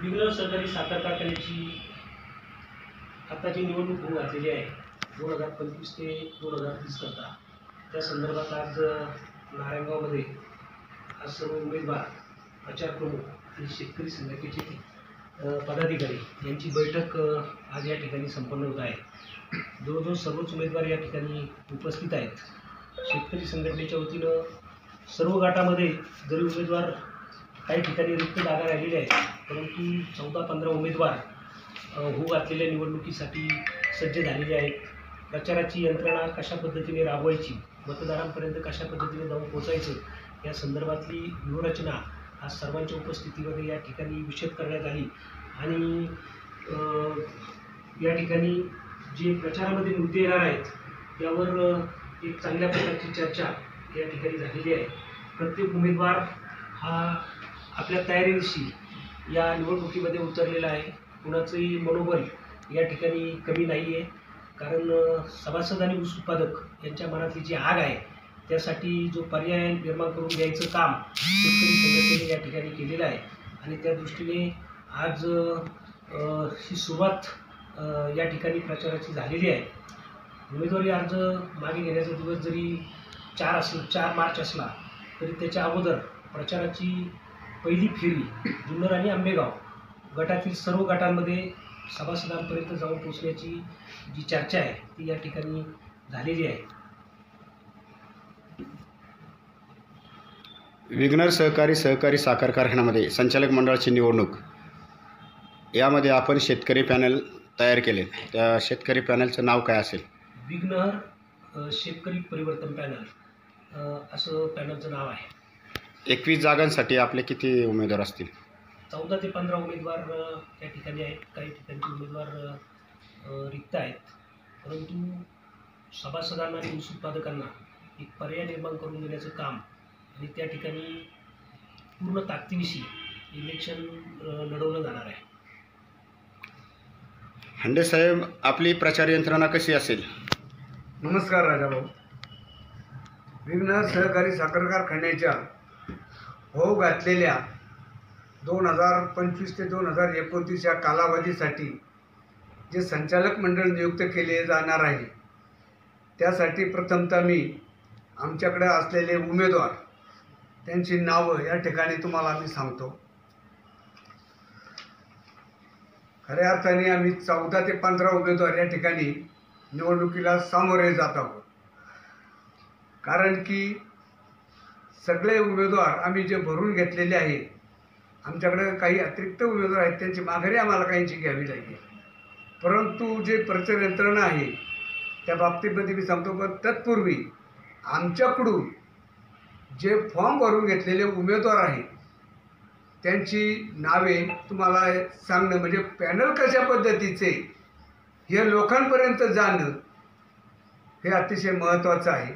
विघ्नर सहकारी साखर कारखान्याची आताची निवडणूक होऊन घातलेली आहे 2025 ते 2030 करता। त्या संदर्भात आज नारायणगावमध्ये आज सर्व उमेदवार, प्रचार प्रमुख आणि शेतकरी संघटनेचे पदाधिकारी यांची बैठक आज या ठिकाणी संपन्न होत आहे। जवळजवळ सर्वच उमेदवार या ठिकाणी उपस्थित आहेत। शेतकरी संघटनेच्या वतीनं सर्व गटामध्ये जरी उमेदवार काही ठिकाणी रिक्त जागा राहिलेल्या आहेत, परंतु 14-15 उमेदवार होऊ घातलेल्या निवडणुकीसाठी सज्ज झालेले आहेत। प्रचाराची यंत्रणा कशा पद्धतीने राबवायची, मतदारांपर्यंत कशा पद्धतीने जाऊन पोचायचं या संदर्भातली व्यूहरचना आज सर्वांच्या उपस्थितीमध्ये या ठिकाणी विशद करण्यात आली। आणि या ठिकाणी जे प्रचारामध्ये मुद्दे येणार आहेत त्यावर एक चांगल्या प्रकारची चर्चा या ठिकाणी झालेली आहे। प्रत्येक उमेदवार हा आपल्या तयारीनिशी या निवडणुकीमध्ये उतरलेला आहे। कुणाचंही मनोबल या ठिकाणी कमी नाही आहे, कारण सभासद आणि ऊस उत्पादक यांच्या मनातली जी आग आहे त्यासाठी जो पर्याय निर्माण करून द्यायचं काम शेतकरी संघटनेने या ठिकाणी केलेलं आहे। आणि त्या दृष्टीने आज ही सुरुवात या ठिकाणी प्रचाराची झालेली आहे। उमेदवारी अर्ज मागे घेण्याचा दिवस जरी 4 मार्च असला तरी त्याच्या अगोदर प्रचाराची पहिली फेरी जुन्नर आणि आंबेगाव गटातील सर्व गटांमध्ये सभासदांपर्यंत जाऊन पोचण्याची जी चर्चा आहे ती या ठिकाणी झालेली आहे। विघ्नर सहकारी साखर कारखान्यामध्ये संचालक मंडळाची निवडणूक, यामध्ये आपण शेतकरी पॅनल तयार केले, त्या शेतकरी पॅनलचं नाव काय असेल? विघ्नर शेतकरी परिवर्तन पॅनल असं पॅनलचं नाव आहे। 21 जागांसाठी आपले किती उमेदवार असतील? 14 ते 15 उमेदवार त्या ठिकाणी आहेत। काही ठिकाणचे उमेदवार रिक्त आहेत, परंतु सभासदांना आणि ऊस उत्पादकांना एक पर्याय निर्माण करून देण्याचं काम आणि त्या ठिकाणी पूर्ण ताकदीनिशी इलेक्शन लढवलं जाणार आहे। हंडे साहेब, आपली प्रचार यंत्रणा कशी असेल? नमस्कार राजाभाऊ। विघ्नर सहकारी साखर कारखान्याच्या होऊ घातलेल्या 2025 ते 2029 या कालावधीसाठी जे संचालक मंडळ नियुक्त केले जाणार आहे त्यासाठी प्रथमतः मी आमच्याकडे असलेले उमेदवार त्यांची नावं या ठिकाणी तुम्हाला मी सांगतो। खऱ्या अर्थाने आम्ही 14 ते 15 उमेदवार या ठिकाणी निवडणुकीला सामोरे जात आहोत, कारण की सगळे उमेदवार आम्ही जे भरून घेतलेले आहे, आमच्याकडे काही अतिरिक्त उमेदवार आहेत त्यांची माघारी आम्हाला काहींची घ्यावी लागेल। परंतु जे प्रचार यंत्रणा आहे त्या बाबतीमध्ये मी सांगतो, पण तत्पूर्वी आमच्याकडून जे फॉर्म भरून घेतलेले उमेदवार आहेत त्यांची नावे तुम्हाला सांगणं, म्हणजे पॅनल कशा पद्धतीचे हे लोकांपर्यंत जाणं हे अतिशय महत्त्वाचं आहे।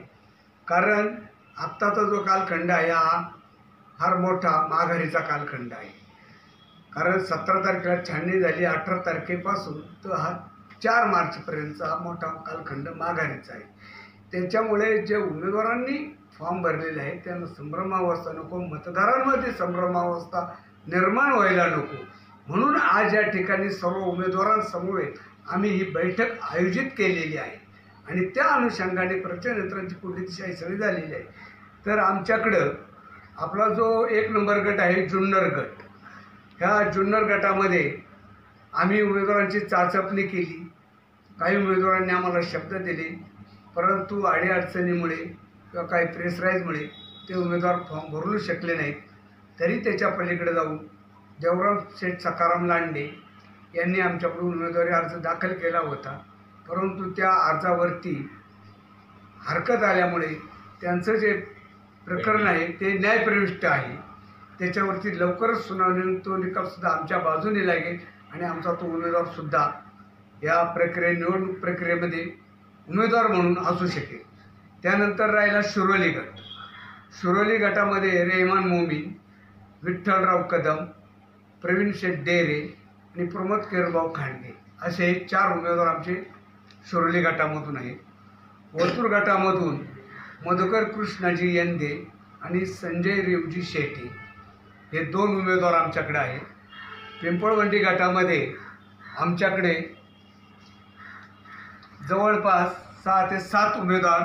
कारण आत्ताचा जो कालखंड आहे हा फार मोठा माघारीचा कालखंड आहे। कारण 17 तारखेला छाननी झाली, 18 तारखेपासून तर हा 4 मार्चपर्यंतचा मोठा कालखंड माघारीचा आहे। त्याच्यामुळे जे उमेदवारांनी फॉर्म भरलेले आहेत त्यांना संभ्रमावस्था नको, मतदारांमध्ये संभ्रमावस्था निर्माण व्हायला नको, म्हणून आज या ठिकाणी सर्व उमेदवारांसमवेत आम्ही ही बैठक आयोजित केलेली आहे। आणि त्या अनुषंगाने प्रचार यंत्रणाची पुढली दिशा ही सगळी झालेली आहे। तर आमच्याकडं आपला जो 1 नंबर गट आहे जुन्नर गट, ह्या जुन्नर गटामध्ये आम्ही उमेदवारांची चाचपणी केली। काही उमेदवारांनी आम्हाला शब्द दिले, परंतु अडीअडचणीमुळे किंवा काही प्रेसराईजमुळे ते उमेदवार फॉर्म भरू शकले नाहीत। तरी त्याच्या पलीकडे जाऊन देवराम शेठ सखाराम लांडे यांनी आमच्याकडून उमेदवारी अर्ज दाखल केला होता, परंतु त्या अर्जावरती हरकत आल्यामुळे त्यांचं जे प्रकरण आहे ते न्यायप्रविष्ट आहे, त्याच्यावरती लवकरच सुनावणी तो निकालसुद्धा आमच्या बाजूने लागेल आणि आमचा तो उमेदवारसुद्धा या निवडणूक प्रक्रियेमध्ये उमेदवार म्हणून असू शकेल। त्यानंतर राहिला शिरोली गट। शिरोली गटामध्ये रेहमान मोमीन, विठ्ठलराव कदम, प्रवीण शेठ डेरे आणि प्रमोद केरभाऊ खांडगे असे 4 उमेदवार आमचे शिरोली गटामधून आहेत। वतूर गटामधून मधुकर कृष्णाजी यंदे आणि संजय रेवजी शेटे हे 2 उमेदवार आमच्याकडे आहेत। पिंपळवंडी गटामध्ये आमच्याकडे जवळपास 6 ते 7 उमेदवार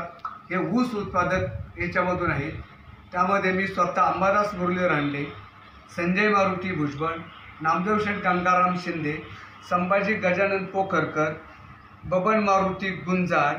हे ऊस उत्पादक याच्यामधून आहेत. त्यामध्ये मी स्वतः अंबादास मुरली रांडे, संजय मारुती भुजबळ, नामदेवशेठ गंगाराम शिंदे, संभाजी गजानन पोखरकर, बबन मारुती गुंजाळ,